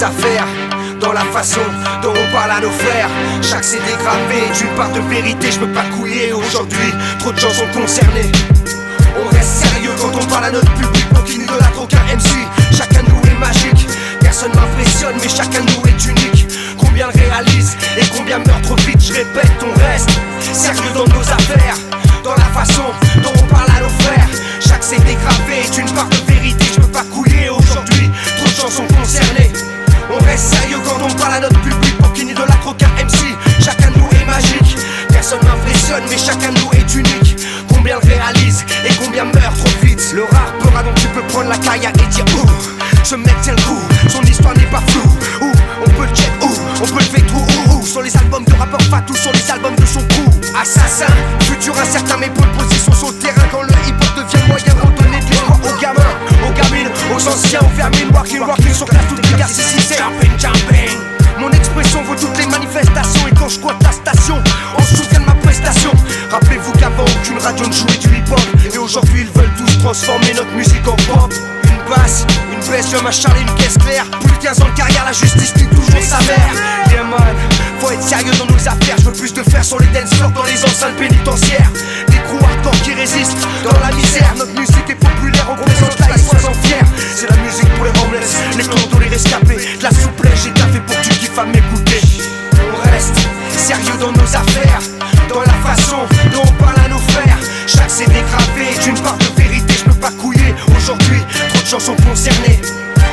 nos affaires, dans la façon dont on parle à nos frères. Chaque CD gravé d'une part de vérité, je peux pas couiller aujourd'hui, trop de gens sont concernés. On reste sérieux quand on parle à notre public, pour qu'il n'idolâtre aucun MC. Chacun de nous est magique, personne m'impressionne, mais chacun de nous est unique. Combien le réalise et combien meurt trop vite, je répète, on reste sérieux dans nos affaires, dans la façon dont on parle à nos frères. Chaque CD gravé est une part de vérité, je peux pas couiller aujourd'hui, trop de gens sont concernés. On reste sérieux quand on parle à notre public, pour qu'il n'idolâtre aucun MC. Chacun de nous est magique, personne m'impressionne, mais chacun de nous est unique. Combien le réalise et combien meurt trop vite. Le rare peur dont tu peux prendre la carrière et dire ouh, ce mec tient le coup, son histoire n'est pas floue. Ouh, on peut le check, ouh, on peut le faire tout, ouh, sur les albums de rappeurs Fatou, sur les albums de son crew. Assassin, futur incertain, mais bonne position sur le terrain. Quand le hip-hop devient moyen, on donne de l'espoir aux gamins, aux gamines, aux anciens, aux vermines. Walking sur classe, toutes les gars, c'est jumping. Mon expression vaut toutes les manifestations, et quand je squatte la station, on se souvient de ma prestation. Rappelez-vous qu'avant aucune radio ne jouait du hip-hop, et aujourd'hui ils veulent tous transformer notre musique en pop. Une basse, une baisse, un machin et une caisse claire. Plus de 15 ans de carrière, la justice nie toujours sa mère. Yeah man, faut être sérieux dans nos affaires. Je veux plus de faire sur les dance floors, dans les enceintes pénitentiaires. Des crews hardcore qui résistent dans la misère. Notre musique est populaire, on représente la et sois-en fier. C'est la musique pour les homeless, les clandos, les rescapés. De la souplesse, j'ai taffé pour que tu kiffes à m'écouter. On reste sérieux dans nos affaires, dans la façon dont on parle à nos frères. Chaque CD gravé est une part de vérité, je peux pas couiller aujourd'hui, trop de gens sont concernés.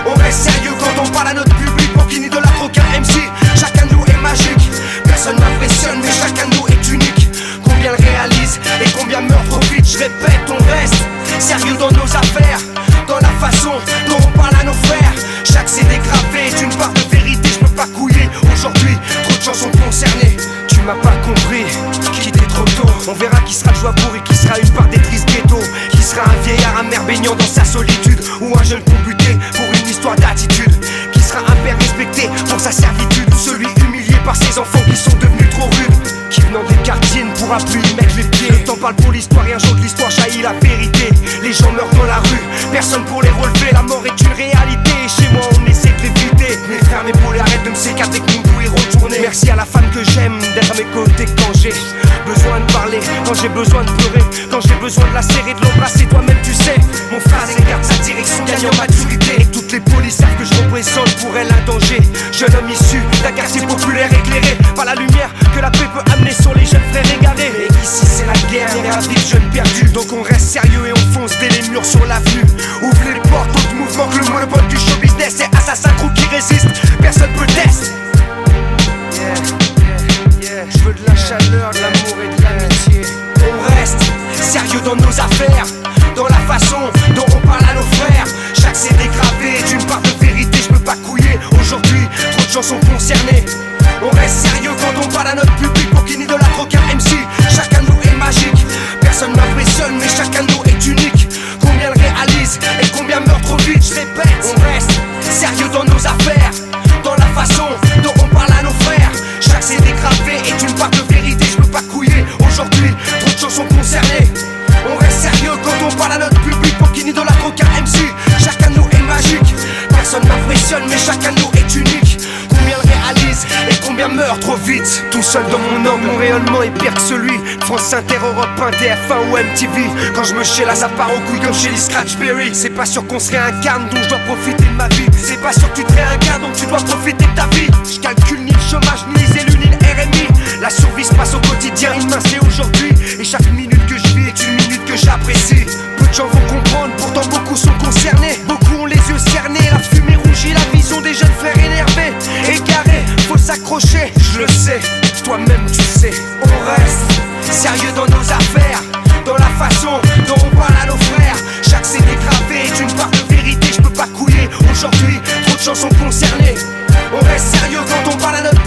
On reste sérieux quand on parle à notre public, pour qu'il n'idolâtre aucun MC. Chacun de nous est magique, personne m'impressionne, mais chacun de nous est unique. Combien le réalise et combien meurt trop vite, je répète, on reste sérieux dans nos affaires, dans la façon dont on parle à nos frères. Chaque CD gravé est une part de vérité, je peux pas couiller aujourd'hui, trop de gens sont concernés. Tu m'as pas compris, quitter trop tôt. On verra qui sera le joie pour et qui sera une part des tristes ghettos. Qui sera un vieillard amer baignant dans sa solitude, ou un jeune combuté pour une histoire d'attitude. Qui sera un père respecté pour sa servitude, ou celui humilié par ses enfants qui sont devenus trop rudes. Qui venant des quartiers ne pourra plus y mettre les pieds. Le temps parle pour l'histoire et un jour de l'histoire jaillit la vérité. Les gens meurent dans la rue, personne pour les relever. La mort est une réalité et chez moi on essaie de l'éviter. Mes frères, mes poules, arrête de me séquer avec nous et retourner. Merci à la femme que j'aime d'être à mes côtés quand j'ai besoin de parler, quand j'ai besoin de pleurer, quand j'ai besoin de la serrer, de l'embrasser. Toi-même tu sais, mon frère écarte sa direction, gagne en maturité. Et toutes les polices savent que je représente pour elle un danger. Jeune homme issu d'un quartier populaire éclairé par la lumière que la paix peut amener sur les jeunes frères égarés. Et ici c'est la guerre, et un vif jeune perdu. Donc on reste sérieux et on fonce dès les murs sur l'avenue. Ouvrez les portes, autre mouvement que le monopole du show business. C'est assassin crew qui résiste, personne peut tester. Je veux de la chaleur, de l'amour et de l'amitié. On reste sérieux dans nos affaires, dans la façon dont on parle à nos frères. Chaque CD gravé est une part de vérité, je peux pas couiller aujourd'hui, trop de gens sont concernés. On reste sérieux quand on parle à notre public, pour qu'il n'idolâtre aucun MC. Chacun de nous est magique, personne m'impressionne, mais chacun de nous est unique. Combien le réalise et combien meurt trop vite, je répète. On reste sérieux dans nos affaires, dans la façon dont on parle à nos frères. Chaque CD gravé est une part de vérité, je peux pas couiller aujourd'hui, trop de gens sont concernés. On reste sérieux quand on parle à notre public, pour qu'il n'idolâtre aucun MC. Chacun de nous est magique, personne m'impressionne, mais chacun de nous est unique. Combien le réalise et combien meurt trop vite. Tout seul dans mon angle, mon rayonnement est pire que celui de France Inter, Europe 1, TF1 ou MTV. Quand je me là ça part au couille comme chez les Scratchberry. C'est pas sûr qu'on se réincarne, donc je dois profiter de ma vie. C'est pas sûr que tu te réincarnes, donc tu dois profiter de ta vie. Je calcule ni le chômage, ni les élus, ni le RMI. La survie se passe au quotidien, il c'est aujourd'hui. Et chaque minute que je vis est une minute que j'apprécie. Peu de gens vont comprendre, pourtant beaucoup sont concernés. Beaucoup ont les yeux cernés, la fumée rougit, la vision des jeunes frères énervés. Égarés, faut s'accrocher, je le sais, toi-même tu sais. On reste sérieux dans nos affaires, dans la façon dont on parle à nos frères. Chaque CD gravé est une part de vérité, je peux pas couiller aujourd'hui, trop de gens sont concernés. On reste sérieux quand on parle à notre